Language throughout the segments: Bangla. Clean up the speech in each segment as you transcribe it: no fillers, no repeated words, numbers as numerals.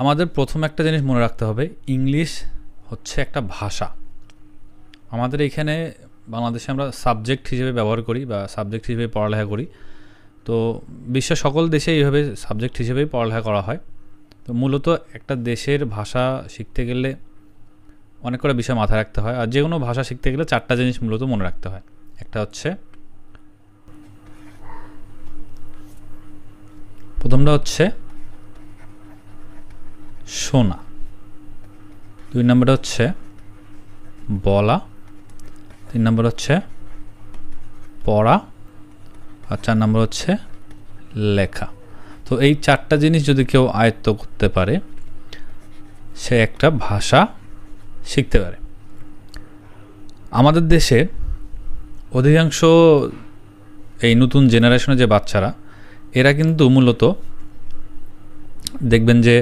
আমাদের প্রথম একটা জিনিস মনে রাখতে হবে, ইংলিশ হচ্ছে একটা ভাষা। আমাদের এইখানে বাংলাদেশে আমরা সাবজেক্ট হিসেবে ব্যবহার করি বা সাবজেক্ট হিসেবে পড়ালেখা করি। তো বিশ্বের সকল দেশে এইভাবে সাবজেক্ট হিসেবেই পড়ালেখা করা হয়। তো মূলত একটা দেশের ভাষা শিখতে গেলে অনেক কটা বিষয় মাথায় রাখতে হয়, আর যে কোনো ভাষা শিখতে গেলে চারটা জিনিস মূলত মনে রাখতে হয়। একটা হচ্ছে, প্রথমটা হচ্ছে শোনা, 2 নম্বরটা হচ্ছে বলা, 3 নম্বর হচ্ছে পড়া, আর 4 নম্বর হচ্ছে লেখা। তো এই চারটা জিনিস যদি কেউ আয়ত্ত করতে পারে, সে একটা ভাষা শিখতে পারে। আমাদের দেশে অধিকাংশ এই নতুন জেনারেশনের যে বাচ্চারা, এরা কিন্তু মূলত দেখবেন যে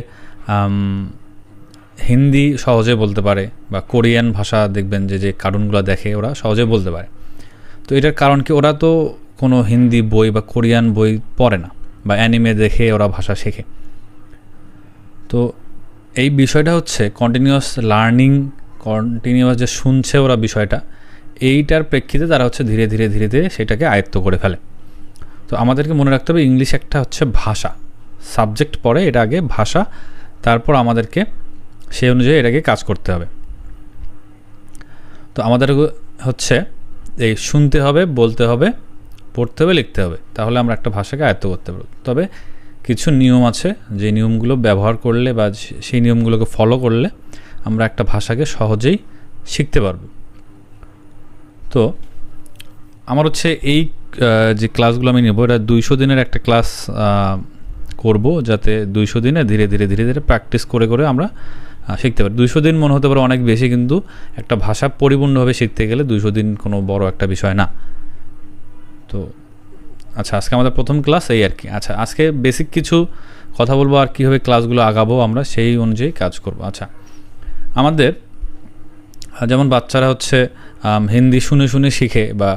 হিন্দি সহজে বলতে পারে, বা কোরিয়ান ভাষা দেখবেন যে কার্টুনগুলো দেখে ওরা সহজে বলতে পারে। তো এটার কারণ কি, ওরা তো কোনো হিন্দি বই বা কোরিয়ান বই পড়ে না, বা অ্যানিমে দেখে ওরা ভাষা শেখে। তো এই বিষয়টা হচ্ছে কন্টিনিউয়াস লার্নিং, কন্টিনিউয়াস যে শুনছে ওরা বিষয়টা, এইটার প্রেক্ষিতে তারা হচ্ছে ধীরে ধীরে ধীরে ধীরে সেটাকে আয়ত্ত করে ফেলে। তো আমাদেরকে মনে রাখতে হবে ইংলিশ একটা হচ্ছে ভাষা, সাবজেক্ট পরে এটা আগে ভাষা, তারপর আমাদেরকে সেই অনুযায়ী এটাকে কাজ করতে হবে। তো আমাদের হচ্ছে এই শুনতে হবে, বলতে হবে, পড়তে হবে, লিখতে হবে, তাহলে আমরা একটা ভাষাকে আয়ত্ত করতে পারব। তবে কিছু নিয়ম আছে, যে নিয়মগুলো ব্যবহার করলে বা সেই নিয়মগুলোকে ফলো করলে আমরা একটা ভাষাকে সহজেই শিখতে পারব। তো আমার হচ্ছে এই যে ক্লাসগুলো আমি নেব, এটা 200 দিনের একটা ক্লাস করব, যাতে 200 দিনে ধীরে ধীরে ধীরে ধীরে প্র্যাকটিস করে করে আমরা শিখতে পারি। 200 দিন মনে হতে পারে অনেক বেশি, কিন্তু একটা ভাষা পরিপূর্ণভাবে শিখতে গেলে 200 দিন কোনো বড় একটা বিষয় না। তো আচ্ছা, আজকে আমাদের প্রথম ক্লাস এই আর কি। আচ্ছা, আজকে বেসিক কিছু কথা বলবো, আর কীভাবে ক্লাসগুলো আগাবো আমরা সেই অনুযায়ী কাজ করব। আচ্ছা, আমাদের যেমন বাচ্চারা হচ্ছে হিন্দি শুনে শুনে শিখে, বা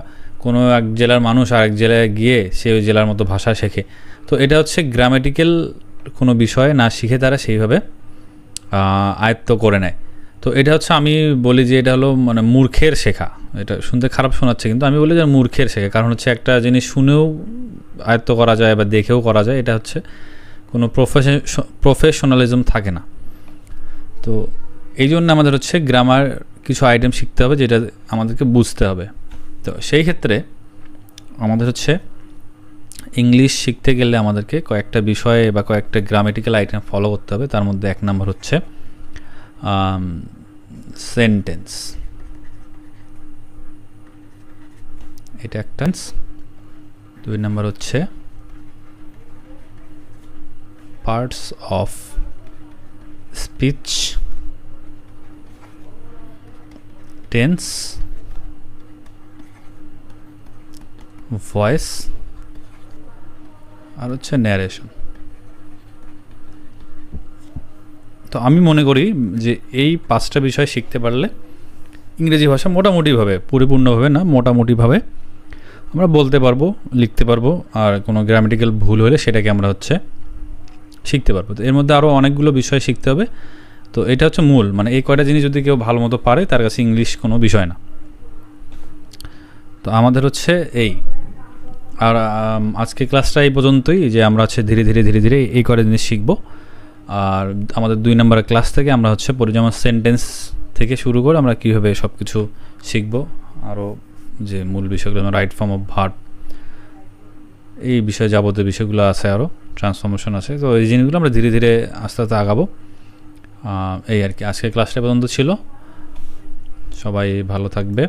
কোনো এক জেলার মানুষ আরেক জেলায় গিয়ে সে ওই জেলার মতো ভাষা শেখে। তো এটা হচ্ছে গ্রামেটিক্যাল কোনো বিষয় না শিখে তারা সেইভাবে আয়ত্ত করে নেয়। তো এটা হচ্ছে, আমি বলি যে এটা হলো মানে মূর্খের শেখা। এটা শুনতে খারাপ শোনাচ্ছে, কিন্তু আমি বলি যে মূর্খের শেখা। কারণ হচ্ছে একটা জিনিস শুনেও আয়ত্ত করা যায় বা দেখেও করা যায়, এটা হচ্ছে কোনো প্রফেশনালিজম থাকে না। তো এই জন্য আমাদের হচ্ছে গ্রামার কিছু আইটেম শিখতে হবে, যেটা আমাদেরকে বুঝতে হবে। তো সেই ক্ষেত্রে আমাদের হচ্ছে ইংলিশ শিখতে গেলে আমাদেরকে কয়েকটা বিষয়ে বা কয়েকটা গ্রামেটিক্যাল আইটেম ফলো করতে হবে। তার মধ্যে 1 নম্বর হচ্ছে সেন্টেন্স, এটা একটা। 2 নম্বর হচ্ছে parts of speech, tense, voice, আর হচ্ছে ন্যারেশন। তো আমি মনে করি যে এই 5টা বিষয় শিখতে পারলে ইংরেজি ভাষা মোটামুটিভাবে, পরিপূর্ণভাবে না, মোটামুটিভাবে আমরা বলতে পারবো, লিখতে পারবো, আর কোনো গ্রামেটিক্যাল ভুল হলে সেটাকে আমরা হচ্ছে শিখতে পারবো। তো এর মধ্যে আরও অনেকগুলো বিষয় শিখতে হবে। তো এটা হচ্ছে মূল, মানে এই কয়টা জিনিস যদি কেউ ভালো মতো পারে, তার কাছে ইংলিশ কোনো বিষয় না। তো আমাদের হচ্ছে এই, আর আজকে ক্লাসটা এই পর্যন্তই, যে আমরা হচ্ছে ধীরে ধীরে ধীরে ধীরে এই কয়টা জিনিস শিখবো। আর আমাদের 2 নম্বরের ক্লাস থেকে আমরা হচ্ছে যেমন সেন্টেন্স থেকে শুরু করে আমরা কীভাবে সব কিছু শিখবো, আরও যে মূল বিষয়গুলো, রাইট ফর্ম অফ ভার্ব, এই বিষয়ে যাবতীয় বিষয়গুলো আছে, আরও ট্রান্সফরমেশন আছে। তো এই জিনিসগুলো আমরা ধীরে ধীরে আস্তে আস্তে আগাবো। এই আর কি, আজকের ক্লাসটা পর্যন্ত ছিল। সবাই ভালো থাকবে।